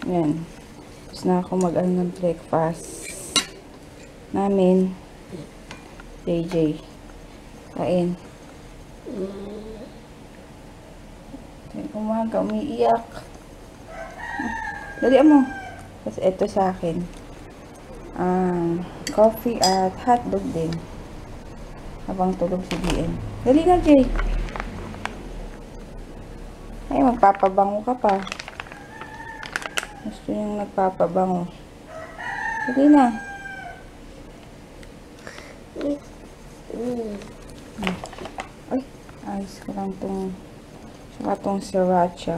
Yan. Tapos na ako mag-ano ng breakfast namin. JJ. Kain. Umaga, umiiyak. Dali mo. Tapos ito sa akin. Coffee at hotdog din. Habang tulog si BN. Dali na, Jay. Ay, magpapabango ka pa. Gusto yung nagpapabango. Dali na. Ay, ayos ko lang tong sriracha.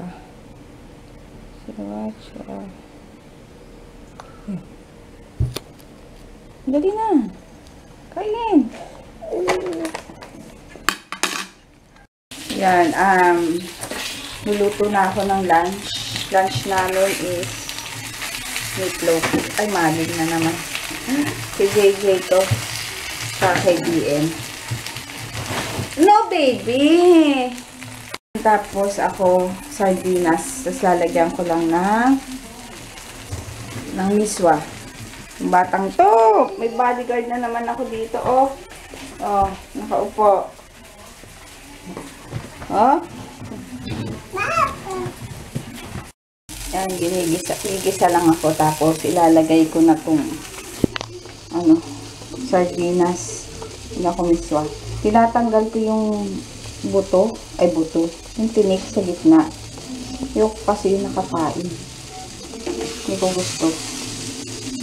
Dali na. Kain. Yan, nuluto na ako ng lunch. Lunch namin is meatloaf. Ay, malig na naman. Si JJ to. Sa kay BN. No, baby! Tapos ako, sardinas. Tapos lalagyan ko lang ng miswa. Yung batang to. May bodyguard na naman ako dito, oh. Oh, nakaupo. Oh. Yan, ginigisa lang ako. Tapos ilalagay ko na tong sardinas. Hindi ako miswa. Tinatanggal ko yung buto. Yung tinik sa gitna. Yung kasi yung nakapain. Hindi ko gusto.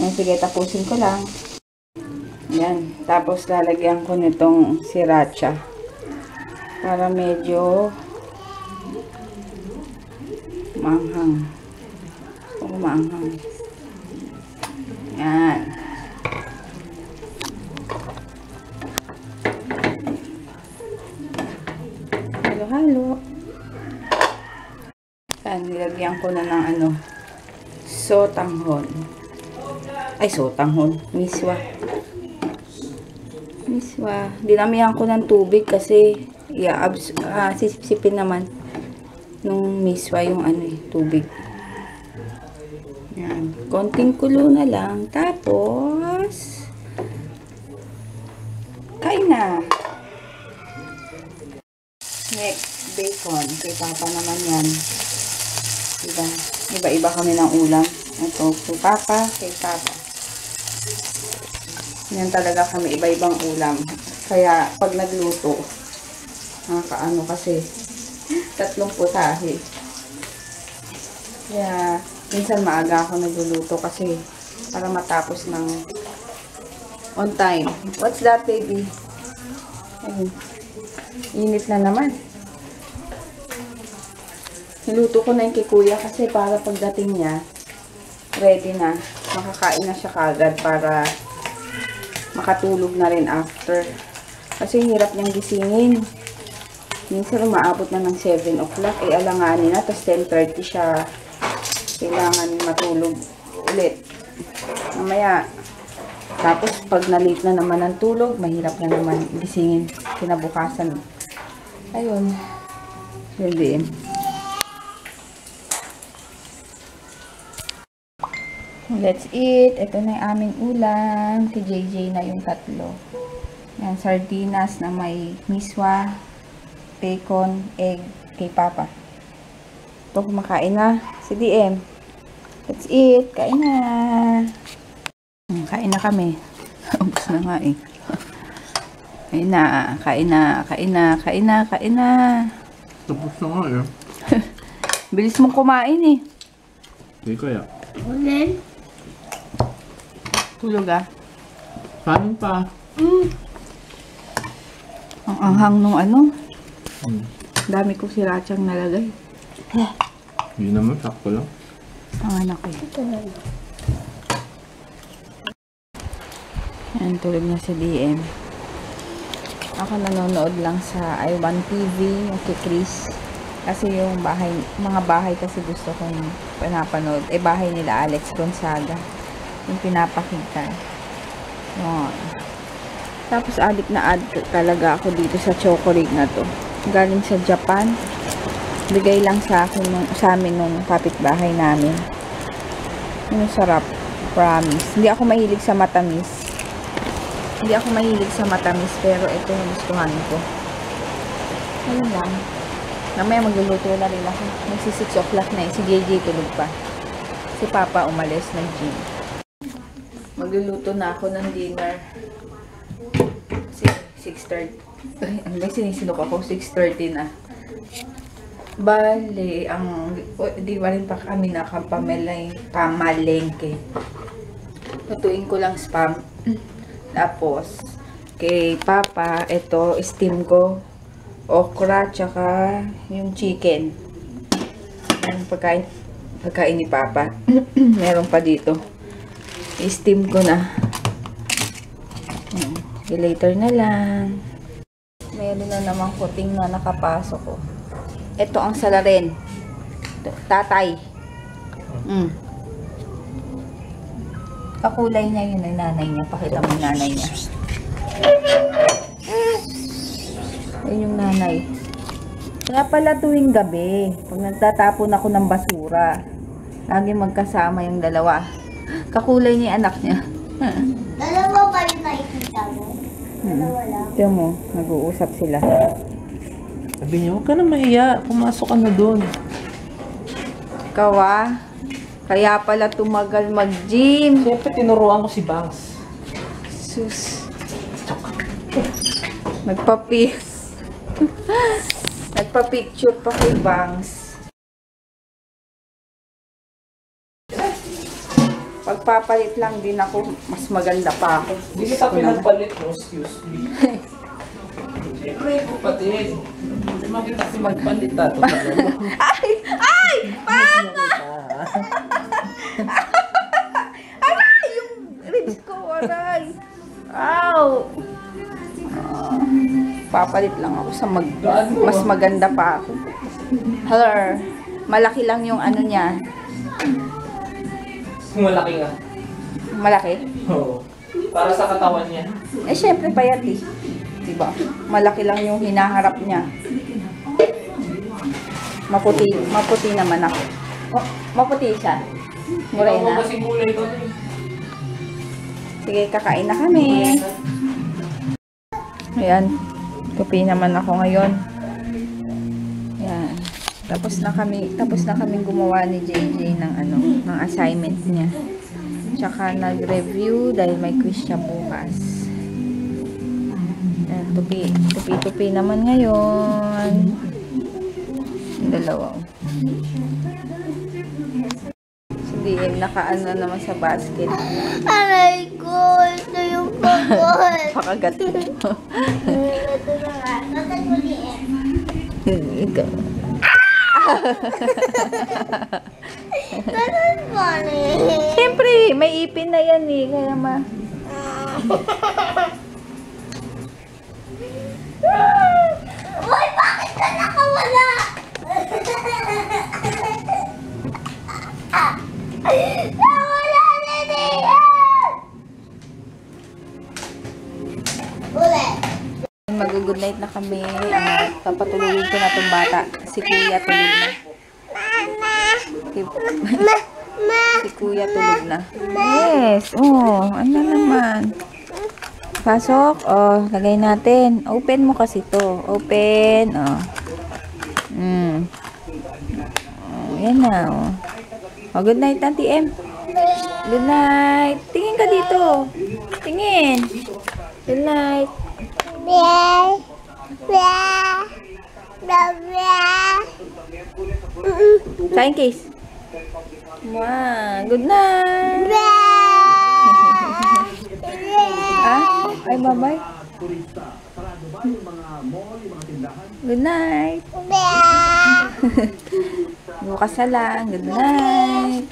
Yan, sige, tapusin ko lang. Yan. Tapos lalagyan ko nitong sriracha. Para medyo maanghang. Gusto ko maanghang. Yan. Halo-halo. Yan, nilagyan ko na ng sotanghon. Ay, sotanghon. Miswa. Dinamihan ko ng tubig kasi sisipsipin naman nung miswa yung tubig. Yan. Konting kulo na lang. Tapos, kain na. Next, bacon. Kay Papa naman yan. Diba? Iba-iba kami ng ulam. Ito, kay Papa. Yan talaga kami, iba-ibang ulam. Kaya, pag nagluto, nakakaano kasi, 3 putahe. Kaya, minsan maaga ako nagluluto kasi, para matapos ng on time. What's that, baby? Ayun. Init na naman. Niluto ko na yung kay Kuya kasi para pagdating niya, ready na. Makakain na siya kagad para makatulog na rin after. Kasi hirap niyang gisingin. Minsan umaabot na ng 7 o'clock. Alanganin na. Tapos 10:30 siya. Kailangan matulog ulit. Mamaya. Tapos pag na-late na naman ang tulog, mahirap na naman gisingin. Kinabukasan. Ayun. Hindi. Let's eat. Ito na yung aming ulam. Kay JJ na yung 3. Yan, sardinas na may miswa, bacon, egg, kay Papa. Ito, kumakain na. Si DM. Let's eat. Kain na. Kain na kami. Ubus na nga eh. Kain na. Tapos na nga eh. Bilis mong kumain eh. Hindi kaya. Ulen? Tulog ah. Paano pa? Ang anghang nung dami ko srirachang nalagay. Hindi naman, sakto lang. Ang anak ko eh. Yan, tulog na si DM. Ako nanonood lang sa I1 TV, yung kay Chris. Kasi yung mga bahay kasi gusto kong pinapanood. Bahay nila Alex Gonzaga. Yung pinapakita. Yun. Tapos adik na talaga ako dito sa chocolate na to. Galing sa Japan. Bigay lang sa amin nung kapitbahay namin. Yung sarap. Promise. Hindi ako mahilig sa matamis. Pero ito yung gustuhan ko. Ayun lang. Namaya magluluto na rin ako. Magsi 6 o'clock na eh. Si JJ tulog pa. Si Papa umalis ng gym. Magluluto na ako ng dinner. 6:30. Ano ba sinisinok ako? 6:30 na. Bale, di ba rin pa kami pamalengke. Lutuin ko lang spam. Tapos, kay Papa, ito, steam ko. Okra, tsaka yung chicken. Yung pagkain ni Papa. Meron pa dito. I-steam ko na. Okay, later na lang. Meron na namang kuting na nakapasok ko. Ito ang salarin. Tatay. Kakulay niya yun ang nanay niya. Pakita mo yung nanay niya. Yun yung nanay. Kaya pala tuwing gabi, pag nagtatapon ako ng basura, lagi magkasama yung dalawa. Kakulay niya yung anak niya. Dalawa ba yung nakikita mo? Dalawa lang. Tiyan mo, nag-uusap sila. Sabi niya, huwag ka na mahiya. Pumasok ka na doon. Kawa, kaya pala tumagal mag-gym. Siyempre, tinuruan ko si Bangs. Sus. Nagpa-picture pa kay Bangs. Pagpapalit lang din ako, mas maganda pa ako. Hindi kita pinagpalit mo, excuse me. Siyempre, kapatid. Hindi mo kita si magpalit ato. Ay! Ay! Papa! Aray! Yung ribs ko, aray! Ow! Papalit lang ako sa mas maganda pa ako. Hello. Malaki lang yung ano niya. Malaki nga. Malaki? Oo. Para sa katawan niya. Eh, syempre payat eh. Diba? Malaki lang yung hinaharap niya. Maputi naman ako. Oh, maputi siya. Morena. Kasi gulay ko. Sige, kakain na kami. Ayan. Tupi naman ako ngayon. Ayan. Tapos na kaming gumawa ni JJ ng assignment niya. Tsaka nag-review dahil may quiz siya bukas. Ayan, tupi naman ngayon. Yung dalawa. Si DM nakaano naman sa basket. Aray ko, ito yung pagod. Pakagat mo. Ito na nga. Bakit mo liit? Ikaw. Ganun ba eh? Siyempre, may ipin na yan eh. Kaya Uy, bakit ka nakawala? Nawala na niya! Ulit. mag-good night na kami. Papatulugin ko na itong bata. Si Kuya tulog na. Si Kuya tulog na. Yes. Oh, ano naman. Pasok. Oh, lagay natin. Open mo kasi to. Open. Oh. Oh, yan na. Oh. Oh, good night, Auntie M. Good night. Tingin ka dito. Tingin. Good night. Sign case. Wow, good night. Ah, ay bye-bye. Good night. Bukas na lang. Good night.